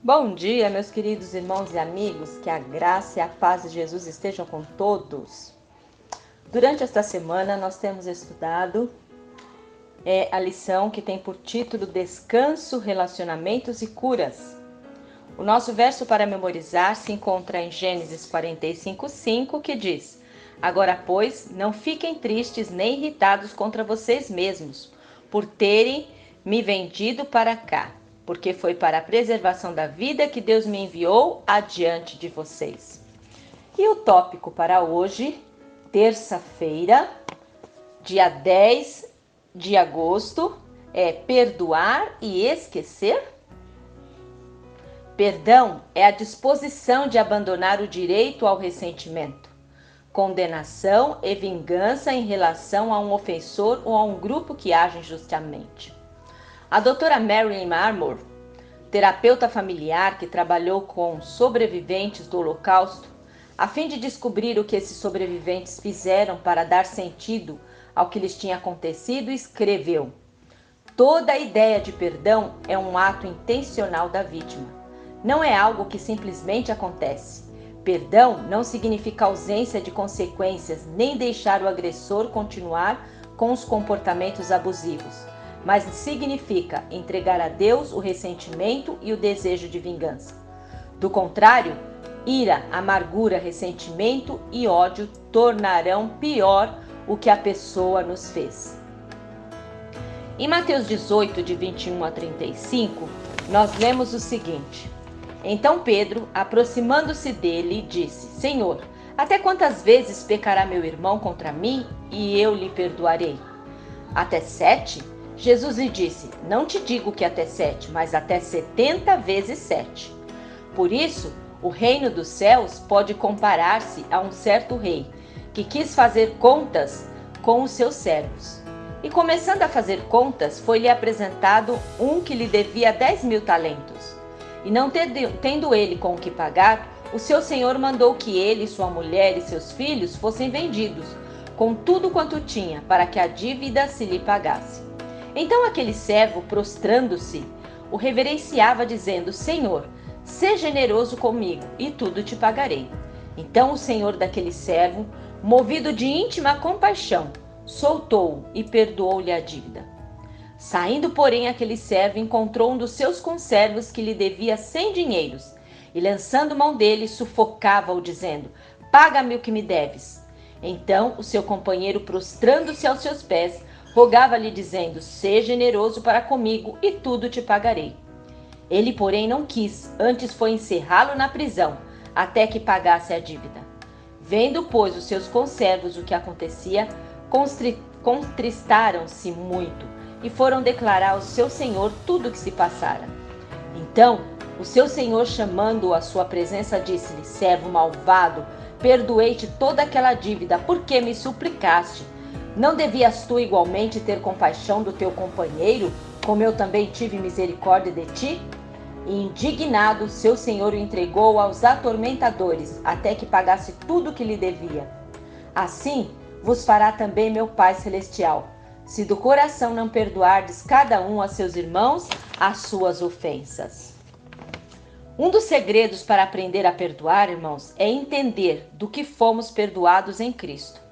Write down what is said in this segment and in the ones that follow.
Bom dia, meus queridos irmãos e amigos, que a graça e a paz de Jesus estejam com todos. Durante esta semana nós temos estudado a lição que tem por título Descanso, Relacionamentos e Curas. O nosso verso para memorizar se encontra em Gênesis 45:5, que diz: Agora, pois, não fiquem tristes nem irritados contra vocês mesmos, por terem me vendido para cá, porque foi para a preservação da vida que Deus me enviou adiante de vocês. E o tópico para hoje, terça-feira, dia 10 de agosto, é perdoar e esquecer? Perdão é a disposição de abandonar o direito ao ressentimento, condenação e vingança em relação a um ofensor ou a um grupo que age injustamente. A doutora Marilyn Armour, terapeuta familiar que trabalhou com sobreviventes do Holocausto, a fim de descobrir o que esses sobreviventes fizeram para dar sentido ao que lhes tinha acontecido, escreveu: Toda a ideia de perdão é um ato intencional da vítima. Não é algo que simplesmente acontece. Perdão não significa ausência de consequências, nem deixar o agressor continuar com os comportamentos abusivos, mas significa entregar a Deus o ressentimento e o desejo de vingança. Do contrário, ira, amargura, ressentimento e ódio tornarão pior o que a pessoa nos fez. Em Mateus 18, de 21 a 35, nós lemos o seguinte: Então Pedro, aproximando-se dele, disse: Senhor, até quantas vezes pecará meu irmão contra mim e eu lhe perdoarei? Até 7? Jesus lhe disse: Não te digo que até 7, mas até 70 vezes 7. Por isso, o reino dos céus pode comparar-se a um certo rei que quis fazer contas com os seus servos. E começando a fazer contas, foi-lhe apresentado um que lhe devia 10.000 talentos. E não tendo ele com o que pagar, o seu senhor mandou que ele, sua mulher e seus filhos fossem vendidos, com tudo quanto tinha, para que a dívida se lhe pagasse. Então aquele servo, prostrando-se, o reverenciava, dizendo: Senhor, sê generoso comigo, e tudo te pagarei. Então o senhor daquele servo, movido de íntima compaixão, soltou-o e perdoou-lhe a dívida. Saindo, porém, aquele servo encontrou um dos seus conservos que lhe devia 100 dinheiros, e lançando mão dele, sufocava-o, dizendo: Paga-me o que me deves. Então o seu companheiro, prostrando-se aos seus pés, rogava-lhe, dizendo: Sê generoso para comigo, e tudo te pagarei. Ele, porém, não quis, antes foi encerrá-lo na prisão, até que pagasse a dívida. Vendo, pois, os seus conservos o que acontecia, contristaram-se muito, e foram declarar ao seu senhor tudo o que se passara. Então, o seu senhor, chamando-o à sua presença, disse-lhe: Servo malvado, perdoei-te toda aquela dívida, porque me suplicaste. Não devias tu igualmente ter compaixão do teu companheiro, como eu também tive misericórdia de ti? E indignado, seu senhor o entregou aos atormentadores, até que pagasse tudo o que lhe devia. Assim vos fará também meu Pai Celestial, se do coração não perdoardes cada um a seus irmãos as suas ofensas. Um dos segredos para aprender a perdoar, irmãos, é entender do que fomos perdoados em Cristo.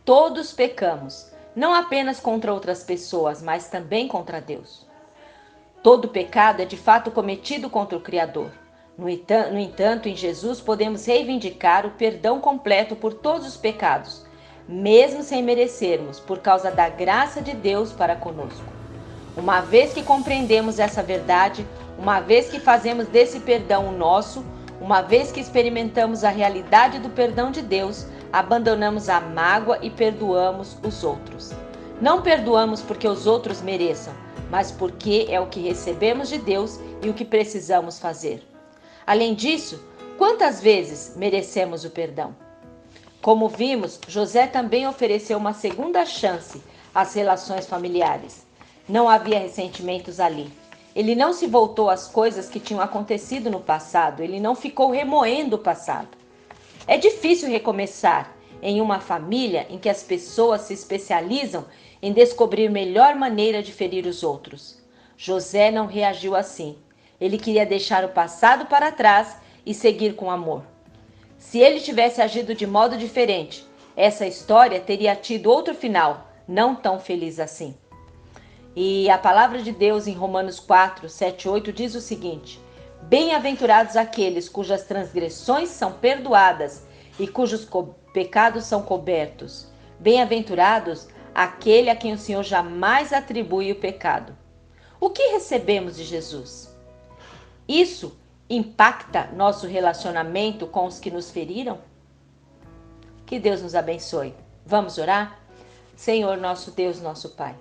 Todos pecamos, não apenas contra outras pessoas, mas também contra Deus. Todo pecado é de fato cometido contra o Criador. No entanto, em Jesus podemos reivindicar o perdão completo por todos os pecados, mesmo sem merecermos, por causa da graça de Deus para conosco. Uma vez que compreendemos essa verdade, uma vez que fazemos desse perdão o nosso, uma vez que experimentamos a realidade do perdão de Deus, abandonamos a mágoa e perdoamos os outros. Não perdoamos porque os outros mereçam, mas porque é o que recebemos de Deus e o que precisamos fazer. Além disso, quantas vezes merecemos o perdão? Como vimos, José também ofereceu uma segunda chance às relações familiares. Não havia ressentimentos ali. Ele não se voltou às coisas que tinham acontecido no passado, ele não ficou remoendo o passado. É difícil recomeçar em uma família em que as pessoas se especializam em descobrir melhor maneira de ferir os outros. José não reagiu assim. Ele queria deixar o passado para trás e seguir com amor. Se ele tivesse agido de modo diferente, essa história teria tido outro final, não tão feliz assim. E a palavra de Deus em Romanos 4, 7, 8 diz o seguinte: bem-aventurados aqueles cujas transgressões são perdoadas e cujos pecados são cobertos. Bem-aventurados aquele a quem o Senhor jamais atribui o pecado. O que recebemos de Jesus? Isso impacta nosso relacionamento com os que nos feriram? Que Deus nos abençoe. Vamos orar? Senhor, nosso Deus, nosso Pai,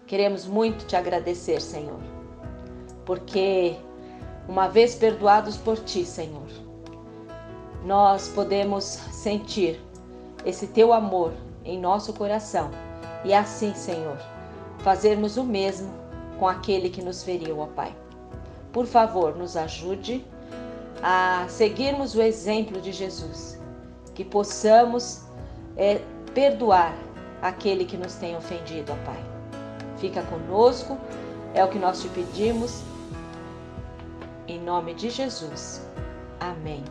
queremos muito te agradecer, Senhor, porque uma vez perdoados por ti, Senhor, nós podemos sentir esse teu amor em nosso coração e assim, Senhor, fazermos o mesmo com aquele que nos feriu, ó Pai. Por favor, nos ajude a seguirmos o exemplo de Jesus, que possamos perdoar aquele que nos tem ofendido, ó Pai. Fica conosco, é o que nós te pedimos, em nome de Jesus. Amém.